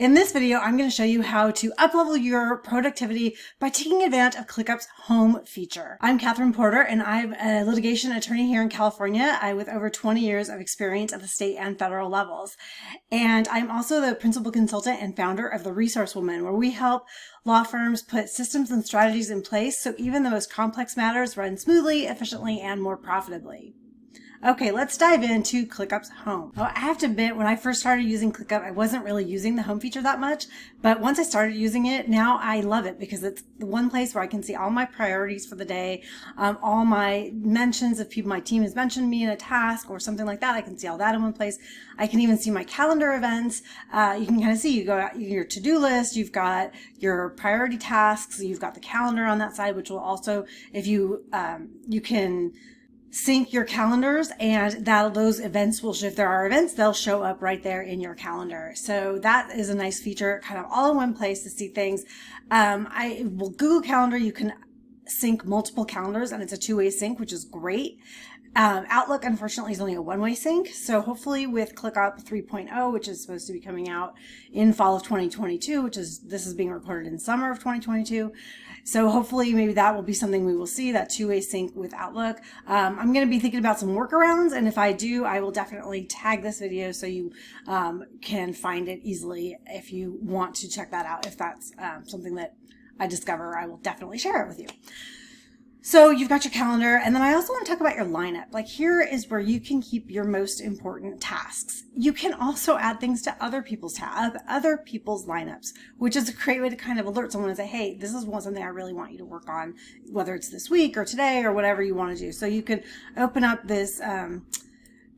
In this video, I'm going to show you how to uplevel your productivity by taking advantage of ClickUp's home feature. I'm Catherine Porter, and I'm a litigation attorney here in California with over 20 years of experience at the state and federal levels. And I'm also the principal consultant and founder of The Resource Woman, where we help law firms put systems and strategies in place so even the most complex matters run smoothly, efficiently, and more profitably. Okay, let's dive into ClickUp's home. Well, I have to admit, when I first started using ClickUp, I wasn't really using the home feature that much, but once I started using it, now I love it because it's the one place where I can see all my priorities for the day, all my mentions. If people, my team has mentioned me in a task or something like that, I can see all that in one place. I can even see my calendar events. You can kind of see, you go out your to-do list, you've got your priority tasks, you've got the calendar on that side, which will also, if you, you can sync your calendars, and those events will, if there are events, they'll show up right there in your calendar. So that is a nice feature, kind of all in one place to see things. Google Calendar, you can sync multiple calendars, and it's a two-way sync, which is great. Outlook, unfortunately, is only a one-way sync. So hopefully with ClickUp 3.0, which is supposed to be coming out in fall of 2022, this is being recorded in summer of 2022. So hopefully maybe that will be something we will see, that two-way sync with Outlook. I'm going to be thinking about some workarounds, and if I do, I will definitely tag this video so you can find it easily if you want to check that out. If that's something that I discover, I will definitely share it with you. So you've got your calendar, and then I also want to talk about your lineup. Like, here is where you can keep your most important tasks. You can also add things to other people's lineups, which is a great way to kind of alert someone and say, hey, this is something I really want you to work on, whether it's this week or today or whatever you want to do. So you could open up this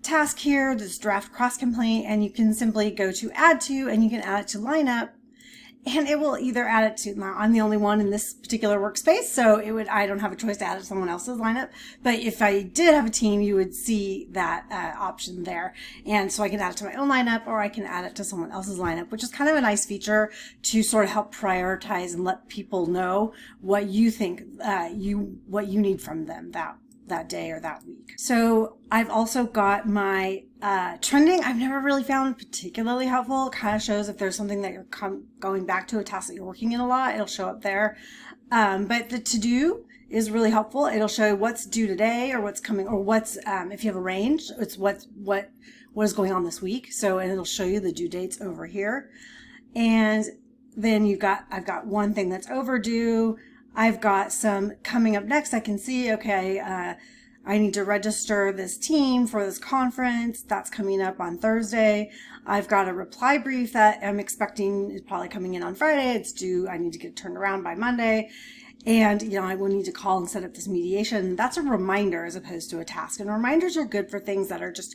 task here, this draft cross complaint, and you can simply go to add to, and you can add it to lineup. And it will either add it to, now I'm the only one in this particular workspace, so I don't have a choice to add it to someone else's lineup. But if I did have a team, you would see that option there. And so I can add it to my own lineup, or I can add it to someone else's lineup, which is kind of a nice feature to sort of help prioritize and let people know what you think, what you need from them that day or that week. So I've also got my trending. I've never really found particularly helpful. It kind of shows if there's something that you're going back to, a task that you're working in a lot, it'll show up there. But the to-do is really helpful. It'll show what's due today, or what's coming, or what's, if you have a range, it's what is going on this week. So, and it'll show you the due dates over here. And then I've got one thing that's overdue. I've got some coming up next. I can see, okay, I need to register this team for this conference. That's coming up on Thursday. I've got a reply brief that I'm expecting is probably coming in on Friday. It's due. I need to get it turned around by Monday. And, I will need to call and set up this mediation. That's a reminder as opposed to a task. And reminders are good for things that are just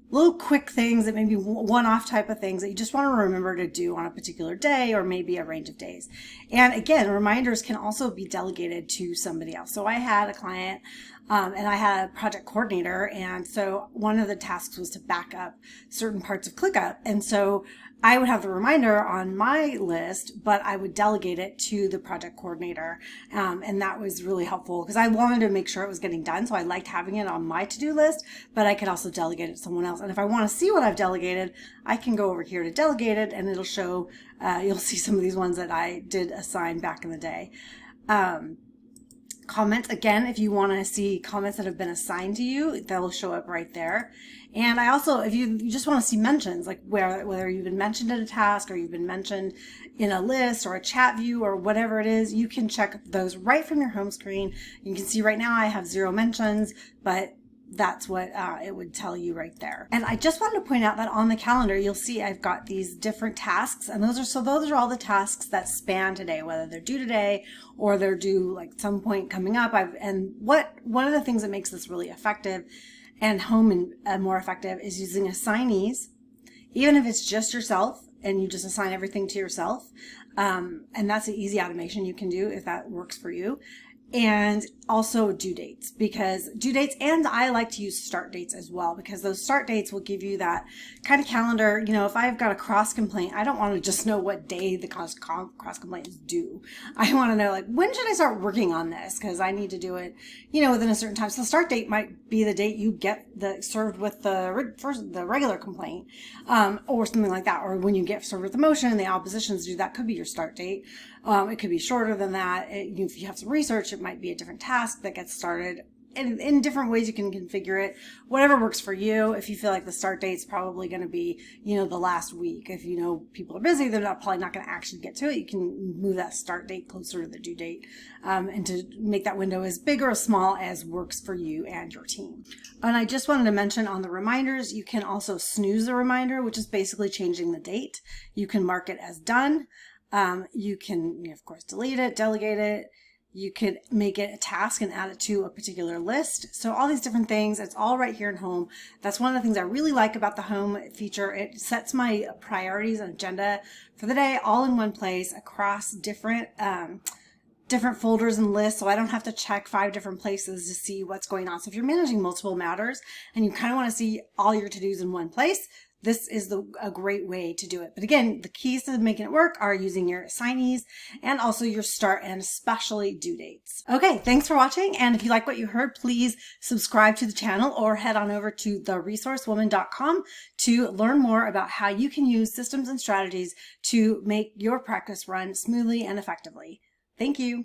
little quick things, that maybe one-off type of things that you just want to remember to do on a particular day, or maybe a range of days. And again, reminders can also be delegated to somebody else. So I had a client and I had a project coordinator, and so one of the tasks was to back up certain parts of ClickUp. And so I would have the reminder on my list, but I would delegate it to the project coordinator. And that was really helpful because I wanted to make sure it was getting done. So I liked having it on my to-do list, but I could also delegate it to someone else. And if I want to see what I've delegated, I can go over here to delegate it, and it'll show, you'll see some of these ones that I did assign back in the day. Comments, again, if you want to see comments that have been assigned to you, they'll show up right there. And I also, if you just want to see mentions, like whether you've been mentioned in a task, or you've been mentioned in a list or a chat view or whatever it is, you can check those right from your home screen. You can see right now I have 0 mentions, but that's what it would tell you right there. And I just wanted to point out that on the calendar, you'll see I've got these different tasks, and those are all the tasks that span today, whether they're due today or they're due like some point coming up. One of the things that makes this really effective and home and more effective is using assignees, even if it's just yourself and you just assign everything to yourself. And that's an easy automation you can do if that works for you. and also due dates, because due dates, and I like to use start dates as well, because those start dates will give you that kind of calendar. You know, if I've got a cross complaint, I don't want to just know what day the cross complaint is due. I want to know, like, when should I start working on this? Because I need to do it, you know, within a certain time. So the start date might be the date you get served with the regular complaint, or something like that. Or when you get served with the motion and the opposition's due, that could be your start date. It could be shorter than that. If you have some research, it might be a different task that gets started. In different ways you can configure it, whatever works for you. If you feel like the start date's probably going to be, you know, the last week, if you know people are busy, they're probably not going to actually get to it, you can move that start date closer to the due date, and to make that window as big or as small as works for you and your team. And I just wanted to mention on the reminders, you can also snooze a reminder, which is basically changing the date. You can mark it as done. You can, of course, delete it, delegate it. You could make it a task and add it to a particular list. So all these different things, it's all right here in Home. That's one of the things I really like about the Home feature. It sets my priorities and agenda for the day all in one place across different folders and lists, so I don't have to check 5 different places to see what's going on. So if you're managing multiple matters and you kind of want to see all your to-dos in one place, this is a great way to do it. But again, the keys to making it work are using your assignees and also your start and especially due dates. Okay, thanks for watching. And if you like what you heard, please subscribe to the channel or head on over to theresourcewoman.com to learn more about how you can use systems and strategies to make your practice run smoothly and effectively. Thank you.